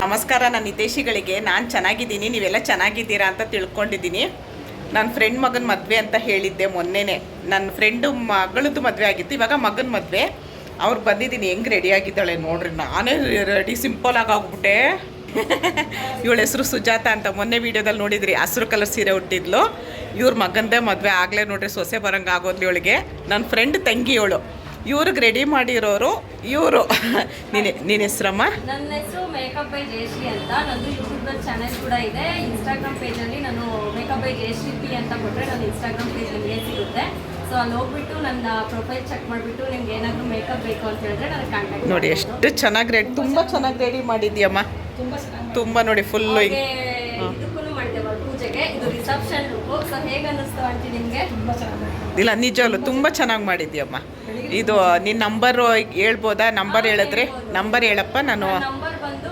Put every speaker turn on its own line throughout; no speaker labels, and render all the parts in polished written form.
ನಮಸ್ಕಾರ ನನ್ನ ಹಿತೈಷಿಗಳಿಗೆ. ನಾನು ಚೆನ್ನಾಗಿದ್ದೀನಿ, ನೀವೆಲ್ಲ ಚೆನ್ನಾಗಿದ್ದೀರಾ ಅಂತ ತಿಳ್ಕೊಂಡಿದ್ದೀನಿ. ನನ್ನ ಫ್ರೆಂಡ್ ಮಗನ ಮದುವೆ ಅಂತ ಹೇಳಿದ್ದೆ ಮೊನ್ನೆನೇ. ನನ್ನ ಫ್ರೆಂಡು ಮಗಳದ್ದು ಮದುವೆ ಆಗಿತ್ತು, ಇವಾಗ ಮಗನ ಮದುವೆ. ಅವ್ರು ಬಂದಿದ್ದೀನಿ. ಹೆಂಗೆ ರೆಡಿಯಾಗಿದ್ದಾಳೆ ನೋಡ್ರಿ. ನಾನೇ ರೆಡಿ ಸಿಂಪಲಾಗಿ ಆಗ್ಬಿಟ್ಟೆ. ಇವಳ ಹೆಸರು ಸುಜಾತ ಅಂತ. ಮೊನ್ನೆ ವೀಡಿಯೋದಲ್ಲಿ ನೋಡಿದ್ರಿ, ಹಸಿರು ಕಲರ್ ಸೀರೆ ಉಟ್ಟಿದ್ಲು. ಇವ್ರ ಮಗಂದೇ ಮದುವೆ ಆಗಲೇ ನೋಡ್ರಿ, ಸೊಸೆ ಬರೋಂಗೆ ಆಗೋದ್ಲಿ ಇವಳಿಗೆ. ನನ್ನ ಫ್ರೆಂಡ್ ತಂಗಿ ಇವಳು. ಇವ್ರಿಗೆ ರೆಡಿ ಮಾಡಿರೋರು ಇವರು. ನೀನು ಹೆಸರಮ್ಮ?
ನನ್ನ ಹೆಸರು ಮೇಕಪ್ ಬೈ ಜಯಶ್ರೀ ಅಂತ. ನಂದು ಯೂಟ್ಯೂಬ್ ಚಾನೆಲ್ ಕೂಡ ಇದೆ. ಇನ್ಸ್ಟಾಗ್ರಾಮ್ ಪೇಜಲ್ಲಿ ನಾನು ಮೇಕಪ್ ಬೈ ಜಯಶ್ರೀ ಪಿ ಅಂತ ಕೊಟ್ಟರೆ ನನ್ನ ಇನ್ಸ್ಟಾಗ್ರಾಮ್ ಪೇಜ್ ನಿಮಗೆ ಸಿಗುತ್ತೆ. ಸೊ ಅಲ್ಲಿ ಹೋಗ್ಬಿಟ್ಟು ನನ್ನ ಪ್ರೊಫೈಲ್ ಚೆಕ್ ಮಾಡಿಬಿಟ್ಟು ನಿಮ್ಗೆ ಏನಾದರೂ ಮೇಕಪ್ ಬೇಕು ಅಂತ ಹೇಳಿದ್ರೆ ನನಗೆ ಕಾಂಟ್ಯಾಕ್ಟ್
ನೋಡಿ. ಎಷ್ಟು ಚೆನ್ನಾಗಿ ರೆಡಿ, ತುಂಬ ಚೆನ್ನಾಗಿ ರೆಡಿ ಮಾಡಿದ್ಯಮ್ಮ. ತುಂಬ ನೋಡಿ ಫುಲ್ಲು
ಇದಕ್ಕೂ ಮಾಡಿದ್ದೇವೆ ಪೂಜೆಗೆ. ಇದು ರಿಸೆಪ್ಷನ್ ಲುಕ್. ಸೊ ಹೇಗೆ ಅನ್ನಿಸ್ತು ಆಂಟಿ ನಿಮಗೆ? ತುಂಬ ಚೆನ್ನಾಗಿ
ಇಲ್ಲ, ನಿಜವಲ್ಲೂ ತುಂಬ ಚೆನ್ನಾಗಿ ಮಾಡಿದ್ಯಮ್ಮ. ಇದು ನಿನ್ನ ನಂಬರು ಹೇಳ್ಬೋದಾ? ನಂಬರ್ ಹೇಳಿದ್ರೆ ನಂಬರ್ ಹೇಳಪ್ಪ. ನಾನು
ನಂಬರ್ ಬಂದು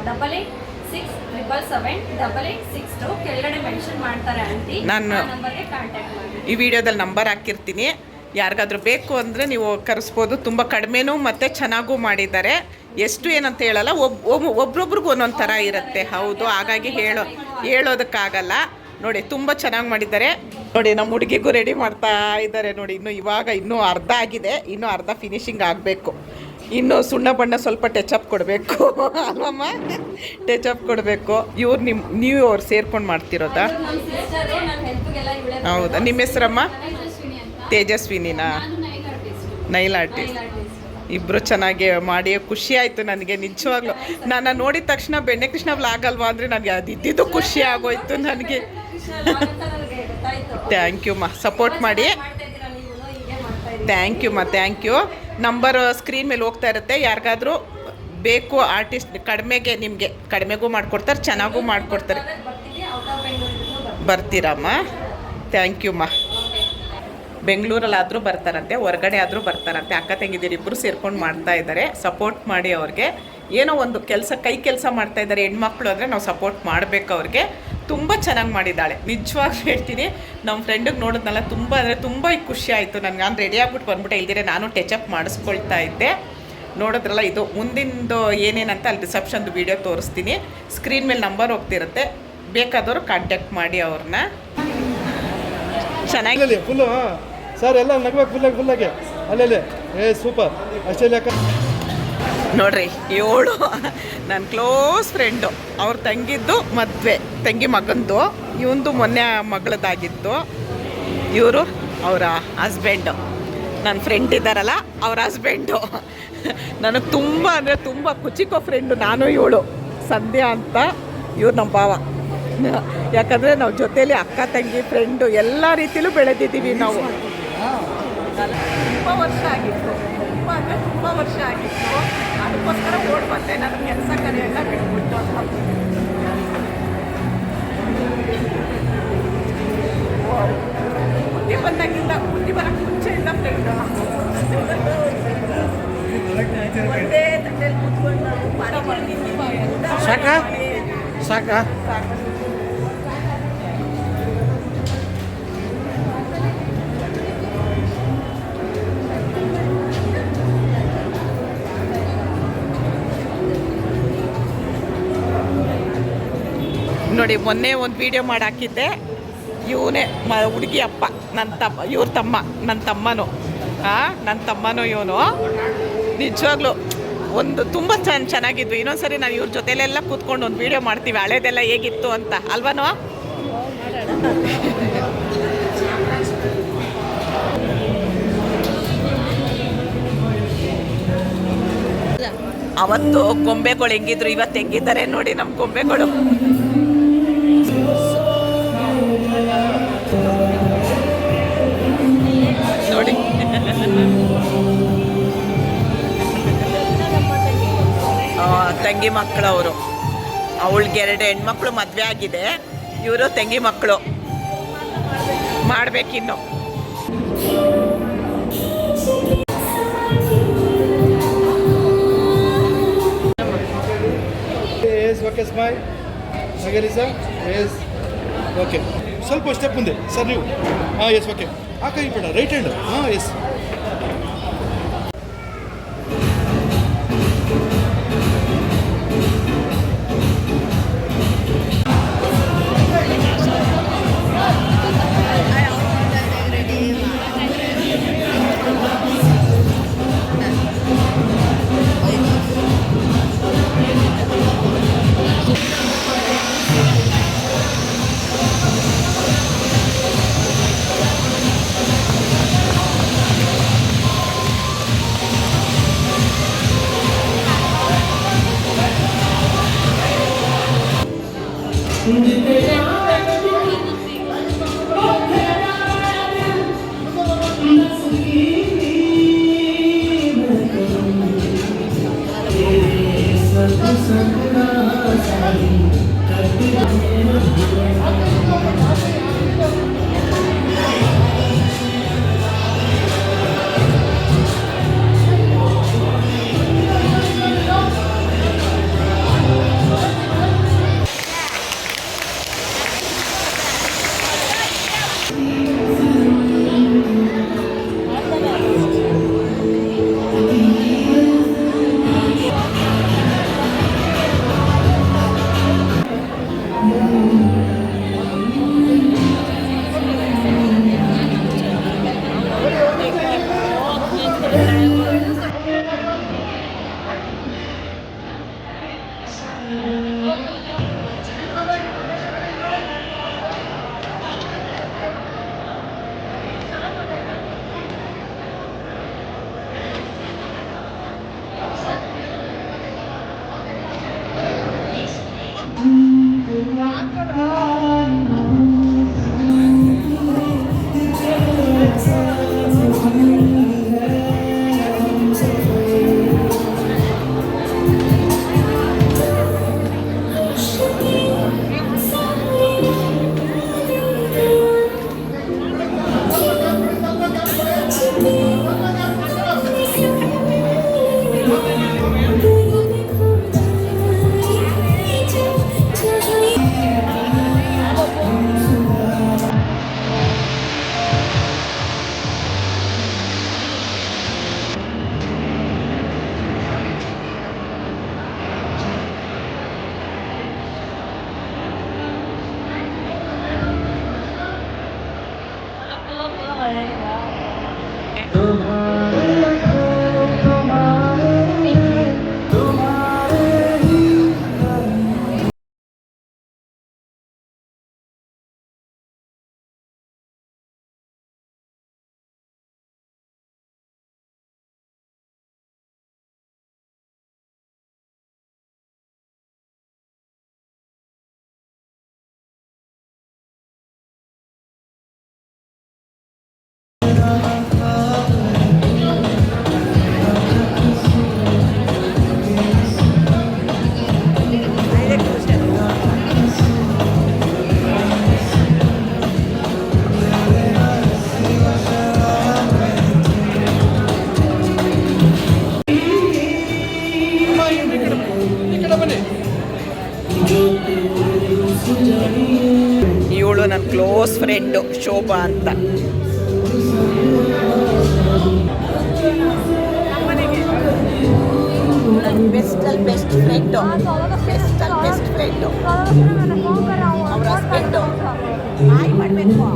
8867778862 ಕೆಳಗಡೆ ಮೆನ್ಷನ್ ಮಾಡ್ತಾರೆ ಆಂಟಿ.
ನಾನು
ನಂಬರ್ಗೆ ಕಾಂಟ್ಯಾಕ್ಟ್ ಮಾಡಿ.
ಈ ವಿಡಿಯೋದಲ್ಲಿ ನಂಬರ್ ಹಾಕಿರ್ತೀನಿ. ಯಾರಿಗಾದ್ರೂ ಬೇಕು ಅಂದರೆ ನೀವು ಕರೆಸ್ಬೋದು. ತುಂಬ ಕಡಿಮೆನೂ ಮತ್ತು ಚೆನ್ನಾಗೂ ಮಾಡಿದ್ದಾರೆ. ಎಷ್ಟು ಏನಂತ ಹೇಳಲ್ಲ, ಒಬ್ರೊಬ್ರಿಗೂ ಒಂದೊಂದು ಥರ ಇರುತ್ತೆ. ಹೌದು, ಹಾಗಾಗಿ ಹೇಳೋದಕ್ಕಾಗಲ್ಲ. ನೋಡಿ ತುಂಬ ಚೆನ್ನಾಗಿ ಮಾಡಿದ್ದಾರೆ. ನೋಡಿ ನಮ್ಮ ಹುಡುಗಿಗೂ ರೆಡಿ ಮಾಡ್ತಾ ಇದ್ದಾರೆ ನೋಡಿ. ಇನ್ನೂ ಅರ್ಧ ಆಗಿದೆ, ಇನ್ನೂ ಅರ್ಧ ಫಿನಿಶಿಂಗ್ ಆಗಬೇಕು. ಇನ್ನು ಸುಣ್ಣ ಬಣ್ಣ ಸ್ವಲ್ಪ ಟಚಪ್ ಕೊಡಬೇಕು ಅಲ್ವಮ್ಮ? ಟಚಪ್ ಕೊಡಬೇಕು. ನೀವು ಅವ್ರು ಸೇರ್ಕೊಂಡು ಮಾಡ್ತಿರೋದಾ? ಹೌದಾ? ನಿಮ್ಮ ಹೆಸರಮ್ಮ? ತೇಜಸ್ವಿನಿನಾ? Nile artist. ಇಬ್ಬರು ಚೆನ್ನಾಗಿ ಮಾಡಿ ಖುಷಿ ಆಯಿತು ನನಗೆ ನಿಜವಾಗ್ಲೂ. ನಾನು ನೋಡಿದ ತಕ್ಷಣ ಬೆಣ್ಣೆ ಕೃಷ್ಣ ವ್ಲಾಗ್ ಅಲ್ವಾ ಅಂದರೆ ನನಗೆ ಅದು ಇದ್ದಿದ್ದು ಖುಷಿ ಆಗೋಯ್ತು ನನಗೆ. ಥ್ಯಾಂಕ್ ಯು ಮಾ, ಸಪೋರ್ಟ್ ಮಾಡಿ. ಥ್ಯಾಂಕ್ ಯು ಮಾ, ಥ್ಯಾಂಕ್ ಯು. ನಂಬರ್ ಸ್ಕ್ರೀನ್ ಮೇಲೆ ಹೋಗ್ತಾ ಇರುತ್ತೆ. ಯಾರಿಗಾದ್ರೂ ಬೇಕು ಆರ್ಟಿಸ್ಟ್ ಕಡಿಮೆಗೆ, ನಿಮಗೆ ಕಡಿಮೆಗೂ ಮಾಡಿಕೊಡ್ತಾರೆ, ಚೆನ್ನಾಗೂ ಮಾಡಿಕೊಡ್ತಾರೆ. ಬರ್ತೀರಮ್ಮ? ಥ್ಯಾಂಕ್ ಯು ಮಾ. ಬೆಂಗಳೂರಲ್ಲಾದರೂ ಬರ್ತಾರಂತೆ, ಹೊರಗಡೆ ಆದರೂ ಬರ್ತಾರಂತೆ. ಅಕ್ಕ ತಂಗಿದ್ದೀರಿ ಇಬ್ಬರು ಸೇರ್ಕೊಂಡು ಮಾಡ್ತಾ ಇದ್ದಾರೆ. ಸಪೋರ್ಟ್ ಮಾಡಿ ಅವ್ರಿಗೆ. ಏನೋ ಒಂದು ಕೆಲಸ, ಕೈ ಕೆಲಸ ಮಾಡ್ತಾಯಿದ್ದಾರೆ ಹೆಣ್ಮಕ್ಳು ಅಂದರೆ ನಾವು ಸಪೋರ್ಟ್ ಮಾಡಬೇಕು ಅವ್ರಿಗೆ. ತುಂಬ ಚೆನ್ನಾಗಿ ಮಾಡಿದ್ದಾಳೆ, ನಿಜವಾಗ್ಲೂ ಹೇಳ್ತೀನಿ. ನಮ್ಮ ಫ್ರೆಂಡಿಗೆ ನೋಡಿದ್ನಲ್ಲ, ತುಂಬ ಅಂದರೆ ತುಂಬ ಖುಷಿ ಆಯಿತು ನನಗೆ. ನಾನು ರೆಡಿ ಆಗ್ಬಿಟ್ಟು ಬಂದ್ಬಿಟ್ಟೆ. ಇಲ್ದಿರೆ ನಾನು ಟಚಪ್ ಮಾಡಿಸ್ಕೊಳ್ತಾ ಇದ್ದೆ. ನೋಡಿದ್ರಲ್ಲ, ಇದು ಮುಂದಿಂದು ಏನೇನಂತ ಅಲ್ಲಿ ರಿಸೆಪ್ಷನ್ದು ವೀಡಿಯೋ ತೋರಿಸ್ತೀನಿ. ಸ್ಕ್ರೀನ್ ಮೇಲೆ ನಂಬರ್ ಹೋಗ್ತಿರುತ್ತೆ, ಬೇಕಾದವರು ಕಾಂಟ್ಯಾಕ್ಟ್ ಮಾಡಿ ಅವ್ರನ್ನ. ಚೆನ್ನಾಗಿ
ಫುಲ್ಲು ಸರ್ ಎಲ್ಲ ನಗಬೇಕು ಫುಲ್ಲಾಗಿ ಅಲ್ಲೇ. ಸೂಪರ್. ಅಷ್ಟೇ ಲೆಕ್ಕ
ನೋಡ್ರಿ. ಇವಳು ನನ್ನ ಕ್ಲೋಸ್ ಫ್ರೆಂಡು. ಅವ್ರ ತಂಗಿದ್ದು ಮದುವೆ, ತಂಗಿ ಮಗಂದು. ಇವಂದು ಮೊನ್ನೆ ಮಗಳದಾಗಿತ್ತು. ಇವರು ಅವರ ಹಸ್ಬೆಂಡು. ನನ್ನ ಫ್ರೆಂಡ್ ಇದ್ದಾರಲ್ಲ, ಅವ್ರ ಹಸ್ಬೆಂಡು. ನನಗೆ ತುಂಬ ಅಂದರೆ ತುಂಬ ಕುಚಿಕೋ ಫ್ರೆಂಡು ನಾನು. ಇವಳು ಸಂಧ್ಯಾ ಅಂತ. ಇವ್ರು ನಮ್ಮ ಭಾವ. ಯಾಕಂದರೆ ನಾವು ಜೊತೇಲಿ ಅಕ್ಕ ತಂಗಿ ಫ್ರೆಂಡು ಎಲ್ಲ ರೀತಿಲೂ ಬೆಳೆದಿದ್ದೀವಿ ನಾವು. ತುಂಬ ವರ್ಷ ಆಗಿತ್ತು, ತುಂಬ ಅಂದರೆ ತುಂಬ ವರ್ಷ ಆಗಿತ್ತು. ಅದಕ್ಕೋಸ್ಕರ ಓಡ್ ಬಂದೆ. ನನ್ನ ಕೆಲಸ ಕರೆಯೆಲ್ಲ ಬಿಟ್ಬಿಟ್ಟು ಬುದ್ಧಿ ಬಂದಾಗಿಂದ, ಬುದ್ಧಿ ಬರೋಕ್ಕೆ ಮುಂಚೆಯಿಂದ ಫ್ರೆಂಡು. ಒಂದೇ ತಂಡೇಲಿ ಕೂತ್ಕೊಂಡು
ಸಾಕಾ ಸಾಕಾ
ನೋಡಿ. ಮೊನ್ನೆ ಒಂದು ವೀಡಿಯೋ ಮಾಡಿ ಹಾಕಿದ್ದೆ. ಇವನೇ ಹುಡುಗಿ ಅಪ್ಪ, ನನ್ನ ತಮ್ಮ, ಇವ್ರ ತಮ್ಮ, ನನ್ನ ತಮ್ಮನು. ನನ್ನ ತಮ್ಮನು ಇವನು. ನಿಜವಾಗ್ಲೂ ಒಂದು ತುಂಬ ಚೆನ್ನಾಗಿದ್ವಿ. ಇನ್ನೊಂದ್ಸರಿ ನಾವು ಇವ್ರ ಜೊತೆಲೆಲ್ಲ ಕೂತ್ಕೊಂಡು ಒಂದು ವೀಡಿಯೋ ಮಾಡ್ತೀವಿ, ಹಳೇದೆಲ್ಲ ಹೇಗಿತ್ತು ಅಂತ, ಅಲ್ವನೋ? ಅವತ್ತು ಗೊಂಬೆಗಳು ಹೆಂಗಿದ್ರು, ಇವತ್ತು ಹೆಂಗಿದ್ದಾರೆ ನೋಡಿ ನಮ್ಮ ಗೊಂಬೆಗಳು. ನೋಡಿ ತಂಗಿ ಮಕ್ಕಳು ಅವರು. ಅವಳಿಗೆ 2 ಹೆಣ್ಮಕ್ಳು ಮದುವೆ ಆಗಿದೆ. ಇವರು ತಂಗಿ ಮಕ್ಕಳು. ಮಾಡಬೇಕಿನ್ನು.
ಓಕೆ ಸ್ಮೈಲ್ ಹಾಗೆ ಸರ್. Yes okay. ಸ್ವಲ್ಪ ಸ್ಟೆಪ್ ಮುಂದೆ ಸರ್ ನೀವು. Yes okay. ಆ ಕೈ ಬೇಡ, ರೈಟ್ ಹ್ಯಾಂಡ್. ಎಸ್.
ಇವಳು ನನ್ನ ಕ್ಲೋಸ್ ಫ್ರೆಂಡು ಶೋಭಾ ಅಂತ. ಬೆಸ್ಟಲ್ಲಿ ಬೆಸ್ಟ್ ಫ್ರೆಂಡು, ಬೆಸ್ಟಲ್ಲಿ ಬೆಸ್ಟ್ ಫ್ರೆಂಡು ಅವ್ರ ಹಸ್ಬೆಂಡು. ಹಾಯ್ ಮಾಡಬೇಕು.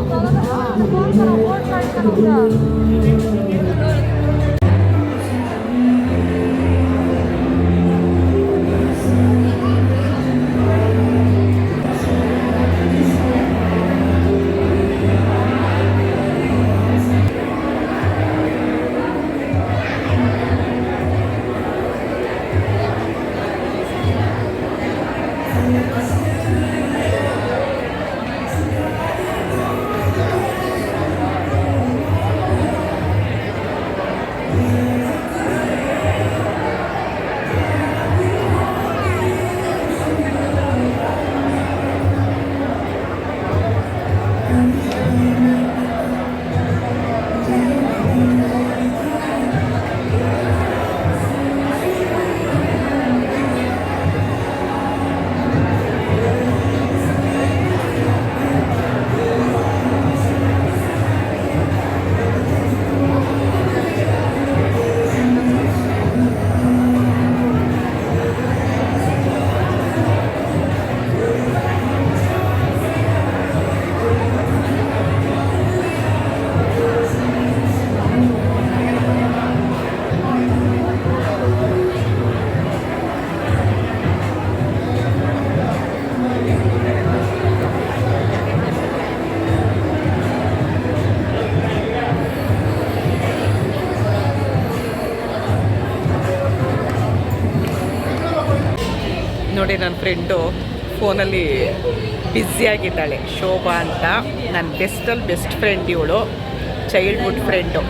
ನೋಡಿ ನನ್ನ ಫ್ರೆಂಡು ಫೋನಲ್ಲಿ ಬ್ಯುಸಿಯಾಗಿದ್ದಾಳೆ. ಶೋಭಾ ಅಂತ ನನ್ನ ಬೆಸ್ಟ್ ಫ್ರೆಂಡ್ ಇವಳು, ಚೈಲ್ಡ್ಹುಡ್ ಫ್ರೆಂಡು.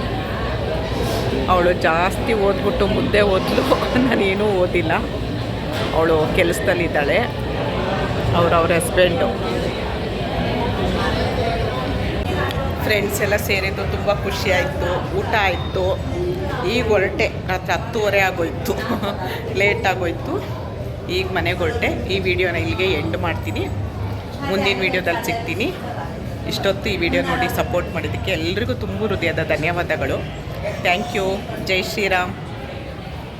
ಅವಳು ಜಾಸ್ತಿ ಓದ್ಬಿಟ್ಟು ಮುಂದೆ ಓದಲು, ನಾನೇನೂ ಓದಿಲ್ಲ. ಅವಳು ಕೆಲಸದಲ್ಲಿದ್ದಾಳೆ, ಅವ್ರ ಹಸ್ಬೆಂಡು. ಫ್ರೆಂಡ್ಸ್ ಎಲ್ಲ ಸೇರಿದ್ದು ತುಂಬ ಖುಷಿ ಆಯಿತು. ಊಟ ಆಯಿತು. ಈಗ ಹೊರಟೆ, ರಾತ್ರಿ 10:30 ಆಗೋಯ್ತು. ಲೇಟ್ ಆಗೋಯ್ತು. ಈಗ ಮನೆಗೆ ಹೊರಟೆ. ಈ ವಿಡಿಯೋನ ಇಲ್ಲಿಗೆ ಎಂಡ್ ಮಾಡ್ತೀನಿ. ಮುಂದಿನ ವಿಡಿಯೋದಲ್ಲಿ ಸಿಗ್ತೀನಿ. ಇಷ್ಟೊತ್ತು ಈ ವಿಡಿಯೋ ನೋಡಿ ಸಪೋರ್ಟ್ ಮಾಡಿದ್ದಕ್ಕೆ ಎಲ್ರಿಗೂ ತುಂಬ ಹೃದಯದ ಧನ್ಯವಾದಗಳು. Thank you. ಜೈ ಶ್ರೀರಾಮ್.